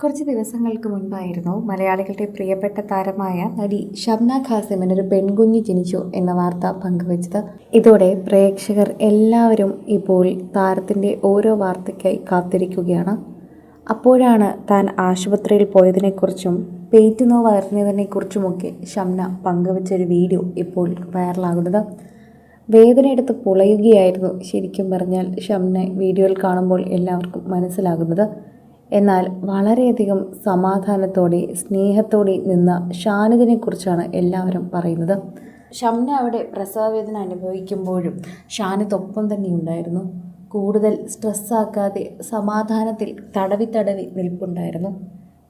കുറച്ച് ദിവസങ്ങൾക്ക് മുൻപായിരുന്നു മലയാളികളുടെ പ്രിയപ്പെട്ട താരമായ നടി ഷബ്ന ഖാസിമിന് ഒരു പെൺകുഞ്ഞ് ജനിച്ചു എന്ന വാർത്ത പങ്കുവച്ചത്. ഇതോടെ പ്രേക്ഷകർ എല്ലാവരും ഇപ്പോൾ താരത്തിൻ്റെ ഓരോ വാർത്തയ്ക്കായി കാത്തിരിക്കുകയാണ്. അപ്പോഴാണ് താൻ ആശുപത്രിയിൽ പോയതിനെക്കുറിച്ചും പേറ്റുനോവ് അറിഞ്ഞതിനെക്കുറിച്ചുമൊക്കെ ഷബ്ന പങ്കുവച്ചൊരു വീഡിയോ ഇപ്പോൾ വൈറലാകുന്നത്. വേദനയെടുത്ത് പൊളയുകയായിരുന്നു ശരിക്കും പറഞ്ഞാൽ ഷബ്ന വീഡിയോയിൽ കാണുമ്പോൾ എല്ലാവർക്കും മനസ്സിലാകുന്നത്. എന്നാൽ വളരെയധികം സമാധാനത്തോടെ സ്നേഹത്തോടെ നിന്ന ഷാനിദിനെക്കുറിച്ചാണ് എല്ലാവരും പറയുന്നത്. ഷബ്ന അവിടെ പ്രസവവേദന അനുഭവിക്കുമ്പോഴും ഷാനിദൊപ്പം തന്നെ ഉണ്ടായിരുന്നു. കൂടുതൽ സ്ട്രെസ്സാക്കാതെ സമാധാനത്തിൽ തടവി നിൽപ്പുണ്ടായിരുന്നു.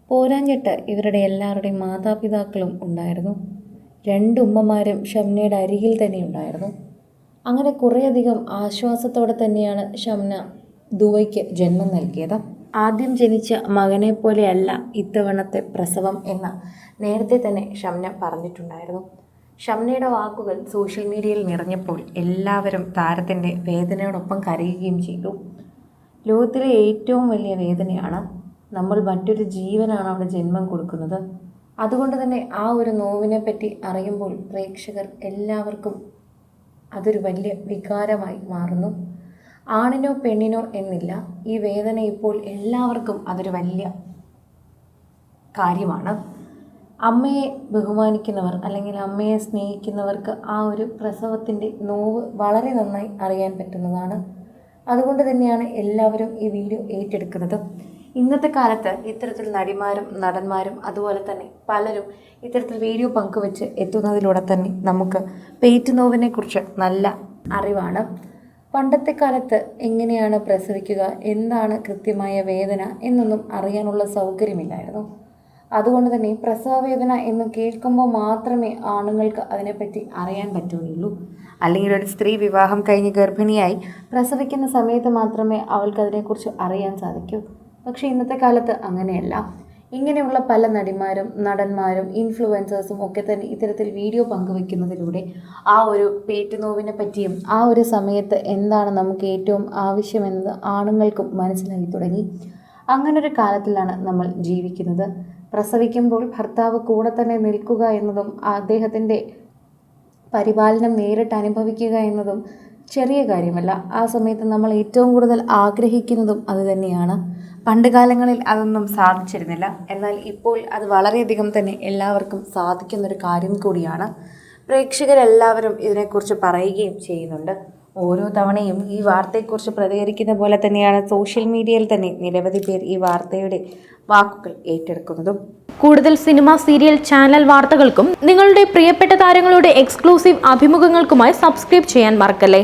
പോരാഞ്ഞിട്ട് ഇവരുടെ എല്ലാവരുടെയും മാതാപിതാക്കളും ഉണ്ടായിരുന്നു. രണ്ടുമ്മമാരും ഷബ്നയുടെ അരികിൽ തന്നെ ഉണ്ടായിരുന്നു. അങ്ങനെ കുറേയധികം ആശ്വാസത്തോടെ തന്നെയാണ് ഷബ്ന ദുവയ്ക്ക് ജന്മം നൽകിയത്. ആദ്യം ജനിച്ച മകനെ പോലെയല്ല ഇത്തവണത്തെ പ്രസവം എന്ന് നേരത്തെ തന്നെ ഷബ്ന പറഞ്ഞിട്ടുണ്ടായിരുന്നു. ഷബ്നയുടെ വാക്കുകൾ സോഷ്യൽ മീഡിയയിൽ നിറഞ്ഞപ്പോൾ എല്ലാവരും താരത്തിൻ്റെ വേദനയോടൊപ്പം കരയുകയും ചെയ്തു. ലോകത്തിലെ ഏറ്റവും വലിയ വേദനയാണ്. നമ്മൾ മറ്റൊരു ജീവനാണ് അവിടെ ജന്മം കൊടുക്കുന്നത്. അതുകൊണ്ട് തന്നെ ആ ഒരു നോവിനെ പറ്റി അറിയുമ്പോൾ പ്രേക്ഷകർ എല്ലാവർക്കും അതൊരു വലിയ വികാരമായി മാറുന്നു. ആണിനോ പെണ്ണിനോ എന്നില്ല, ഈ വേദന ഇപ്പോൾ എല്ലാവർക്കും അതൊരു വലിയ കാര്യമാണ്. അമ്മയെ ബഹുമാനിക്കുന്നവർ അല്ലെങ്കിൽ അമ്മയെ സ്നേഹിക്കുന്നവർക്ക് ആ ഒരു പ്രസവത്തിൻ്റെ നോവ് വളരെ നന്നായി അറിയാൻ പറ്റുന്നതാണ്. അതുകൊണ്ട് തന്നെയാണ് എല്ലാവരും ഈ വീഡിയോ ഏറ്റെടുക്കുന്നത്. ഇന്നത്തെ കാലത്ത് ഇത്തരത്തിൽ നടിമാരും നടന്മാരും അതുപോലെ തന്നെ പലരും ഇത്തരത്തിൽ വീഡിയോ പങ്കുവെച്ച് എത്തുന്നതിലൂടെ തന്നെ നമുക്ക് പേറ്റുനോവിനെക്കുറിച്ച് നല്ല അറിവാണ്. പണ്ടത്തെ കാലത്ത് എങ്ങനെയാണ് പ്രസവിക്കുക, എന്താണ് കൃത്യമായ വേദന എന്നൊന്നും അറിയാനുള്ള സൗകര്യമില്ലായിരുന്നു. അതുകൊണ്ട് തന്നെ പ്രസവവേദന എന്ന് കേൾക്കുമ്പോൾ മാത്രമേ ആണുങ്ങൾക്ക് അതിനെപ്പറ്റി അറിയാൻ പറ്റുകയുള്ളൂ. അല്ലെങ്കിൽ ഒരു സ്ത്രീ വിവാഹം കഴിഞ്ഞ് ഗർഭിണിയായി പ്രസവിക്കുന്ന സമയത്ത് മാത്രമേ അവൾക്ക് അതിനെക്കുറിച്ച് അറിയാൻ സാധിക്കൂ. പക്ഷേ ഇന്നത്തെ കാലത്ത് അങ്ങനെയല്ല. ഇങ്ങനെയുള്ള പല നടിമാരും നടന്മാരും ഇൻഫ്ലുവൻസേഴ്സും ഒക്കെ തന്നെ ഇത്തരത്തിൽ വീഡിയോ പങ്കുവെക്കുന്നതിലൂടെ ആ ഒരു പേറ്റുനോവിനെ പറ്റിയും ആ ഒരു സമയത്ത് എന്താണ് നമുക്ക് ഏറ്റവും ആവശ്യമെന്നത് ആണുങ്ങൾക്കും മനസ്സിലായി തുടങ്ങി. അങ്ങനൊരു കാലത്തിലാണ് നമ്മൾ ജീവിക്കുന്നത്. പ്രസവിക്കുമ്പോൾ ഭർത്താവ് കൂടെ തന്നെ നിൽക്കുക എന്നതും അദ്ദേഹത്തിൻ്റെ പരിപാലനം നേരിട്ട് അനുഭവിക്കുക എന്നതും ചെറിയ കാര്യമല്ല. ആ സമയത്ത് നമ്മൾ ഏറ്റവും കൂടുതൽ ആഗ്രഹിക്കുന്നതും അതുതന്നെയാണ്. പണ്ട് കാലങ്ങളിൽ അതൊന്നും സാധിച്ചിരുന്നില്ല. എന്നാൽ ഇപ്പോൾ അത് വളരെയധികം തന്നെ എല്ലാവർക്കും സാധിക്കുന്നൊരു കാര്യം കൂടിയാണ്. പ്രേക്ഷകരെല്ലാവരും ഇതിനെക്കുറിച്ച് പറയുകയും ചെയ്യുന്നുണ്ട്. ഓരോ തവണയും ഈ വാർത്തയെക്കുറിച്ച് പ്രതികരിക്കുന്ന പോലെ തന്നെയാണ് സോഷ്യൽ മീഡിയയിൽ തന്നെ നിരവധി പേർ ഈ വാർത്തയുടെ വാക്കുകൾ ഏറ്റെടുക്കുന്നതും. കൂടുതൽ സിനിമ, സീരിയൽ, ചാനൽ വാർത്തകൾക്കും നിങ്ങളുടെ പ്രിയപ്പെട്ട താരങ്ങളുടെ എക്സ്ക്ലൂസീവ് അഭിമുഖങ്ങൾക്കുമായി സബ്സ്ക്രൈബ് ചെയ്യാൻ മറക്കല്ലേ.